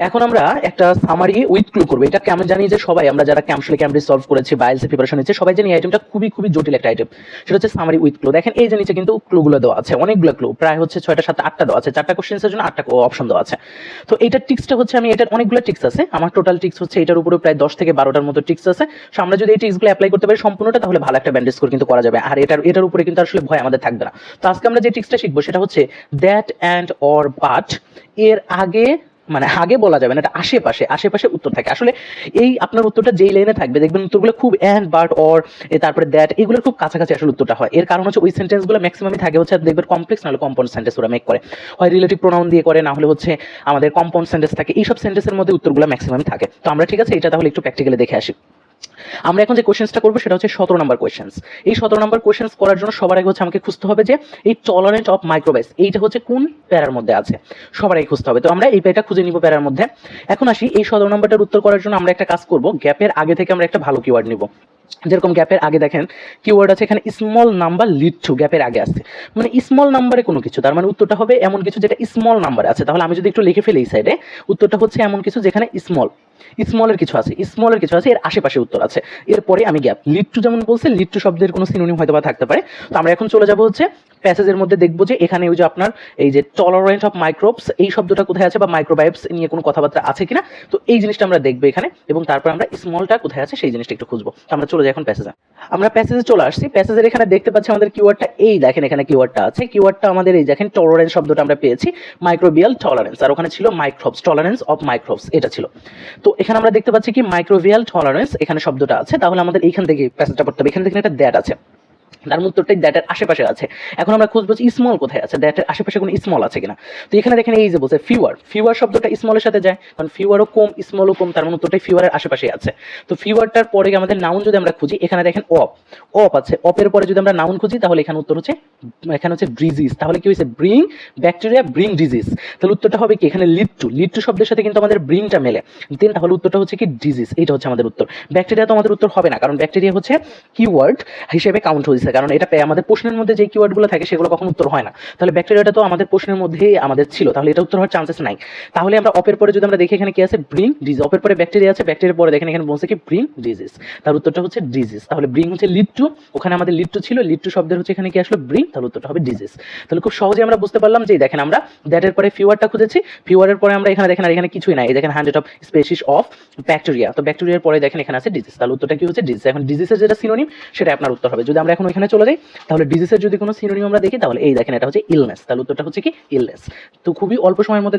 এখন আমরা একটা সামারি উইথ ক্লু করবো। এটা আমি জানি যে সবাই আমরা যারা ক্যাম্প সলভ করেছি বা আইএলটিএস প্রিপারেশন নিচ্ছে সবাই জানি এই আইটেমটা খুবই খুবই জটিল একটা আইটেম। সেটা হচ্ছে সামারি উইথ ক্লু। দেখেন এই যে নিচে কিন্তু ক্লুগুলো দেওয়া আছে, অনেকগুলো ক্লু, প্রায় হচ্ছে 6টা 7টা 8টা দেওয়া আছে, 4টা কোশ্চেন্সের জন্য 8টা অপশন দেওয়া আছে। তো এইটার টিক্সটা হচ্ছে, আমি এটার অনেকগুলো টিক্স আছে, আমার টোটাল টিক্স হচ্ছে এটার উপরে প্রায় 10 থেকে 12টার মতো টিক্স আছে। সো আমরা যদি এই টিক্সগুলো অ্যাপ্লাই করতে পারি সম্পূর্ণটা, তাহলে ভালো একটা ব্যান্ডেজ স্কোর কিন্তু করা যাবে। আর এটার উপরে কিন্তু আসলে ভয় আমাদের থাকবে না। তো আজকে আমরা যে টিক্সটা শিখবো সেটা হচ্ছে দ্যাট অ্যান্ড অর বাট এর আগে, মানে আগে বলা যাবে না, এটা আশেপাশে উত্তর থাকে। আসলে এই আপনার উত্তরটা যেই লাইনে থাকবে দেখবেন উত্তরগুলো খুব অ্যান্ড বাট অর তারপরে দ্যাট এগুলোর খুব কাছাকাছি আসলে উত্তরটা হয়। এর কারণ হচ্ছে ওই সেন্টেন্সগুলো ম্যাক্সিমামই থাকে হচ্ছে দেখবেন কমপ্লেক্স, নাহলে কম্পাউন্ড সেন্টেন্স ওরা মেক করে, হয় রিলেটিভ প্রোনাউন দিয়ে করে, না হলে হচ্ছে আমাদের কম্পাউন্ড সেন্টেন্স থাকে। এইসব সেন্টেন্সের মধ্যে উত্তরগুলো ম্যাক্সিমামই থাকে। তো আমরা ঠিক আছে এটা তাহলে একটু প্র্যাকটিক্যালি দেখে আসি। আমরা এখন যে কোশ্চেন্সটা করবো সেটা হচ্ছে 17 নম্বর কোশ্চেন্স। এই 17 নম্বর কোশ্চেন্স করার জন্য সবার আগে হচ্ছে আমাকে খুঁজতে হবে যে এই টলারেন্ট অফ মাইক্রোবাস এইটা হচ্ছে কোন প্যারার মধ্যে আছে, সবার আগে খুঁজতে হবে। তো আমরা এই প্যারাটা খুঁজে নিব প্যারার মধ্যে। এখন আসি এই 17 নম্বরটার উত্তর করার জন্য আমরা একটা কাজ করব, গ্যাপের আগে থেকে আমরা একটা ভালো কিওয়ার্ড নিব। যেরকম গ্যাপের আগে দেখেন কিওয়ার্ড আছে এখানে স্মল নাম্বার লিড টু, গ্যাপের আগে আসছে মানে স্মল নাম্বারে কোনো কিছু, তার মানে উত্তরটা হবে এমন কিছু যেটা স্মল নাম্বারে আছে। তাহলে আমি যদি একটু লিখে ফেলি এই সাইডে, উত্তরটা হচ্ছে এমন কিছু যেখানে স্মলের কিছু আছে, এর আশেপাশে উত্তর আছে। এরপরে আমি গ্যাপ, লিড টু যেমন বলছে, লিড টু শব্দের কোনো সিনোনিম হয়তো বা থাকতে পারে। তো আমরা এখন চলে যাব হচ্ছে প্যাসেজের মধ্যে, দেখবো যে এখানে ওই যে আপনার এই যে টলারেন্ট অফ মাইক্রোবস এই শব্দটা কোথায় আছে বা মাইক্রোবায়োবস নিয়ে কোনো কথাবার্তা আছে কিনা, তো এই জিনিসটা আমরা দেখবো এখানে, এবং তারপর আমরা স্মলটা কোথায় আছে সেই জিনিসটা একটু খুঁজবো। তো আমরা চলে যাই এখন প্যাসেজে। আমরা প্যাসেজে চলে আসছি। প্যাসেজের এখানে দেখতে পাচ্ছি আমাদের কিওয়ার্ডটা, এই দেখেন এখানে কিওয়ার্ডটা আছে, কিওয়ার্ডটা আমাদের এই দেখেন টলারেন্স শব্দটা আমরা পেয়েছি, মাইক্রোবিয়াল টলারেন্স, আর ওখানে ছিল মাইক্রোবস, টলারেন্স অফ মাইক্রোবস এটা ছিল। তো এখানে আমরা দেখতে পাচ্ছি কি মাইক্রোবিয়াল টলারেন্স এখানে শব্দটা আছে। তাহলে আমাদের এইখান থেকে প্যাসেজটা পড়তে হবে। এখানে দেখেন একটা দ্যাট আছে, তার উত্তরটাই দ্যাটের আশেপাশে আছে। এখন আমরা খুঁজবো স্মল কোথায় আছে, দ্যাটের আশেপাশে কোনো স্মল আছে কিনা। তো এখানে দেখেন এই যে বলছে ফিওয়ার শব্দটা স্মলের সাথে যায়, কারণ ফিওয়ারও কম স্মলও কম, তার মানে উত্তরটাই ফিওয়ারের আশেপাশে আছে। তো ফিওয়ারটার পরে আমাদের নাউন যদি আমরা খুঁজি, এখানে দেখেন অপ আছে, অপের পরে যদি আমরা নাউন খুঁজি তাহলে এখানে উত্তর হচ্ছে, এখানে হচ্ছে ডিজিজ। তাহলে কি হয়েছে, ব্রিং ব্যাকটেরিয়া ব্রিং ডিজিজ। তাহলে উত্তরটা হবে কি, এখানে লিড টু শব্দের সাথে কিন্তু আমাদের ব্রিংটা মেলে, দেন তাহলে উত্তরটা হচ্ছে কি ডিজিজ। এইটা হচ্ছে আমাদের উত্তর। ব্যাকটেরিয়া তো আমাদের উত্তর হবে না, কারণ ব্যাকটেরিয়া হচ্ছে কিওয়ার্ড হিসেবে কাউন্ট হয়েছে, কারণ এটা আমাদের প্রশ্নের মধ্যে যে কিওয়ার্ডগুলো থাকে সেগুলো কখনো উত্তর হয় না। তাহলে ব্যাকটেরিয়াটা তো আমাদের প্রশ্নের মধ্যেই আমাদের ছিল, তাহলে এটা উত্তর হওয়ার চান্সেস নাই। তাহলে আমরা অপের পরে যদি আমরা দেখি এখানে কি আছে, ব্রিং ডিজিজ, অপের পরে ব্যাকটেরিয়া আছে, ব্যাকটেরিয়ার পরে দেখেন এখানে বলছে কি ব্রিং ডিজিজ, তার উত্তরটা হচ্ছে ডিজিজ। তাহলে ব্রিং হচ্ছে লিড টু, ওখানে আমাদের লিড টু ছিল, লিড টু শব্দের হচ্ছে এখানে কি আসলো ব্রিং, তাহলে উত্তরটা হবে ডিজিজ। তাহলে খুব সহজে আমরা বুঝতে পারলাম যে দেখেন আমরা দ্যাটের পরে ফিওয়ারটা খুঁজেছি, ফিওয়ারের পরে আমরা এখানে দেখেন আর এখানে কিছুই নাই, এই দেখেন 100 অফ স্পেসিস অফ ব্যাকটেরিয়া, তো ব্যাকটেরিয়ার পরে দেখেন এখানে আছে ডিজিজ, তাহলে উত্তরটা কি হচ্ছে ডিজিজ। এখন ডিজিজের যেটা সিনোনিম সেটা আপনার উত্তর হবে। যদি আমরা এখন এখানে চলে যাই তাহলে ডিজিজের যদি কোনো সিনোনিম আমরা দেখি তাহলে এই দেখেন এটা হচ্ছে ইলনেস, তাহলে উত্তরটা হচ্ছে কি ইলনেস। তো খুবই অল্প সময়ের মধ্যে